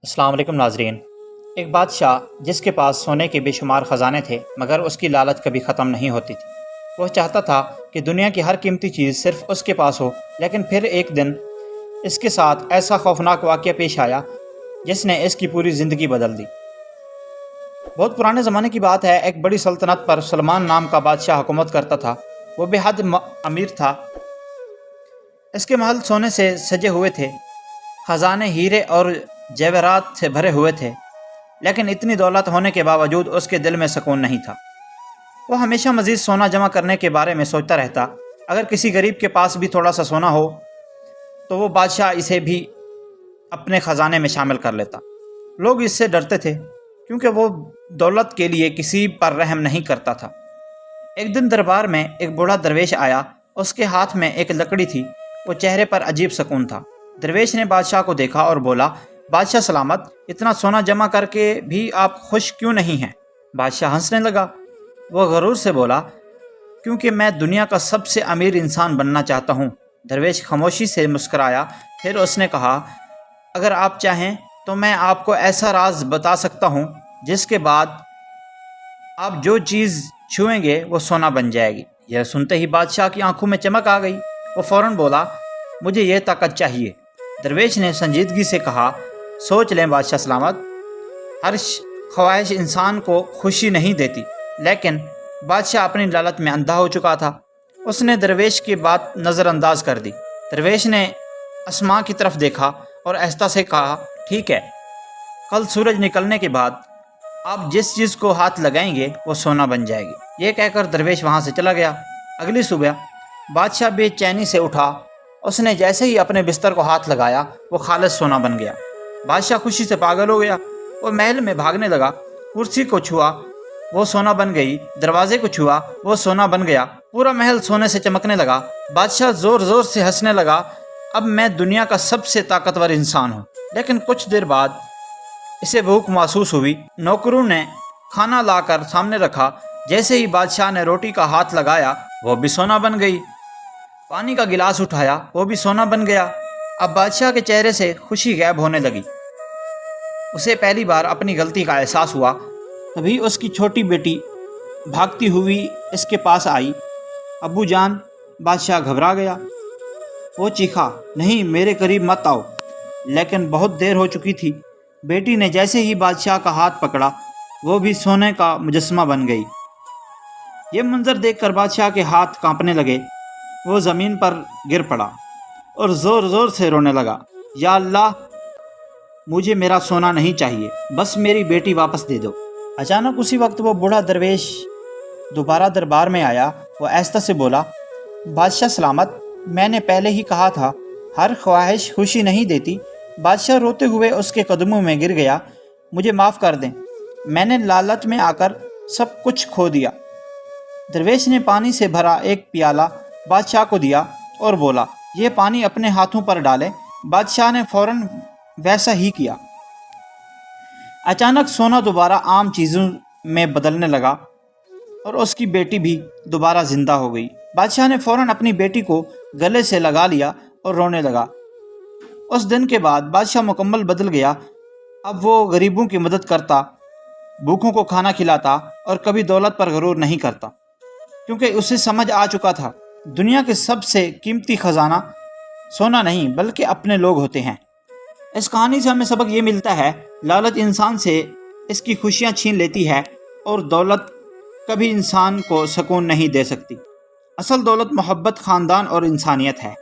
السلام علیکم ناظرین۔ ایک بادشاہ جس کے پاس سونے کے بے شمار خزانے تھے مگر اس کی لالچ کبھی ختم نہیں ہوتی تھی۔ وہ چاہتا تھا کہ دنیا کی ہر قیمتی چیز صرف اس کے پاس ہو، لیکن پھر ایک دن اس کے ساتھ ایسا خوفناک واقعہ پیش آیا جس نے اس کی پوری زندگی بدل دی۔ بہت پرانے زمانے کی بات ہے، ایک بڑی سلطنت پر سلمان نام کا بادشاہ حکومت کرتا تھا۔ وہ بے حد امیر تھا۔ اس کے محل سونے سے سجے ہوئے تھے، خزانے ہیرے اور جواہرات سے بھرے ہوئے تھے، لیکن اتنی دولت ہونے کے باوجود اس کے دل میں سکون نہیں تھا۔ وہ ہمیشہ مزید سونا جمع کرنے کے بارے میں سوچتا رہتا۔ اگر کسی غریب کے پاس بھی تھوڑا سا سونا ہو تو وہ بادشاہ اسے بھی اپنے خزانے میں شامل کر لیتا۔ لوگ اس سے ڈرتے تھے کیونکہ وہ دولت کے لیے کسی پر رحم نہیں کرتا تھا۔ ایک دن دربار میں ایک بوڑھا درویش آیا۔ اس کے ہاتھ میں ایک لکڑی تھی، وہ چہرے پر عجیب سکون تھا۔ درویش نے بادشاہ کو دیکھا اور بولا، بادشاہ سلامت، اتنا سونا جمع کر کے بھی آپ خوش کیوں نہیں ہیں؟ بادشاہ ہنسنے لگا۔ وہ غرور سے بولا، کیونکہ میں دنیا کا سب سے امیر انسان بننا چاہتا ہوں۔ درویش خاموشی سے مسکرایا، پھر اس نے کہا، اگر آپ چاہیں تو میں آپ کو ایسا راز بتا سکتا ہوں جس کے بعد آپ جو چیز چھوئیں گے وہ سونا بن جائے گی۔ یہ سنتے ہی بادشاہ کی آنکھوں میں چمک آ گئی۔ وہ فوراً بولا، مجھے یہ طاقت چاہیے۔ درویش نے سنجیدگی سے کہا، سوچ لیں بادشاہ سلامت، ہر خواہش انسان کو خوشی نہیں دیتی۔ لیکن بادشاہ اپنی لالچ میں اندھا ہو چکا تھا۔ اس نے درویش کی بات نظر انداز کر دی۔ درویش نے آسماں کی طرف دیکھا اور آہستہ سے کہا، ٹھیک ہے، کل سورج نکلنے کے بعد آپ جس چیز کو ہاتھ لگائیں گے وہ سونا بن جائے گی۔ یہ کہہ کر درویش وہاں سے چلا گیا۔ اگلی صبح بادشاہ بے چینی سے اٹھا۔ اس نے جیسے ہی اپنے بستر کو ہاتھ لگایا وہ خالص سونا بن گیا۔ بادشاہ خوشی سے پاگل ہو گیا۔ وہ محل میں بھاگنے لگا۔ کرسی کو چھوا، وہ سونا بن گئی۔ دروازے کو چھوا، وہ سونا بن گیا۔ پورا محل سونے سے چمکنے لگا۔ بادشاہ زور زور سے ہنسنے لگا، اب میں دنیا کا سب سے طاقتور انسان ہوں۔ لیکن کچھ دیر بعد اسے بھوک محسوس ہوئی۔ نوکروں نے کھانا لا کر سامنے رکھا۔ جیسے ہی بادشاہ نے روٹی کا ہاتھ لگایا وہ بھی سونا بن گئی۔ پانی کا گلاس اٹھایا، وہ بھی سونا بن گیا۔ اب بادشاہ کے چہرے سے خوشی غائب ہونے لگی۔ اسے پہلی بار اپنی غلطی کا احساس ہوا۔ تبھی اس کی چھوٹی بیٹی بھاگتی ہوئی اس کے پاس آئی۔ ابو جان! بادشاہ گھبرا گیا۔ وہ چیخا، نہیں، میرے قریب مت آؤ۔ لیکن بہت دیر ہو چکی تھی۔ بیٹی نے جیسے ہی بادشاہ کا ہاتھ پکڑا وہ بھی سونے کا مجسمہ بن گئی۔ یہ منظر دیکھ کر بادشاہ کے ہاتھ کانپنے لگے۔ وہ زمین پر گر پڑا اور زور زور سے رونے لگا، یا اللہ، مجھے میرا سونا نہیں چاہیے، بس میری بیٹی واپس دے دو۔ اچانک اسی وقت وہ بوڑھا درویش دوبارہ دربار میں آیا۔ وہ آہستہ سے بولا، بادشاہ سلامت، میں نے پہلے ہی کہا تھا ہر خواہش خوشی نہیں دیتی۔ بادشاہ روتے ہوئے اس کے قدموں میں گر گیا، مجھے معاف کر دیں، میں نے لالچ میں آ کر سب کچھ کھو دیا۔ درویش نے پانی سے بھرا ایک پیالہ بادشاہ کو دیا اور بولا، یہ پانی اپنے ہاتھوں پر ڈالیں۔ بادشاہ نے فوراً ویسا ہی کیا۔ اچانک سونا دوبارہ عام چیزوں میں بدلنے لگا اور اس کی بیٹی بھی دوبارہ زندہ ہو گئی۔ بادشاہ نے فوراً اپنی بیٹی کو گلے سے لگا لیا اور رونے لگا۔ اس دن کے بعد بادشاہ مکمل بدل گیا۔ اب وہ غریبوں کی مدد کرتا، بھوکوں کو کھانا کھلاتا اور کبھی دولت پر غرور نہیں کرتا، کیونکہ اسے سمجھ آ چکا تھا دنیا کے سب سے قیمتی خزانہ سونا نہیں بلکہ اپنے لوگ ہوتے ہیں۔ اس کہانی سے ہمیں سبق یہ ملتا ہے، لالچ انسان سے اس کی خوشیاں چھین لیتی ہے اور دولت کبھی انسان کو سکون نہیں دے سکتی۔ اصل دولت محبت، خاندان اور انسانیت ہے۔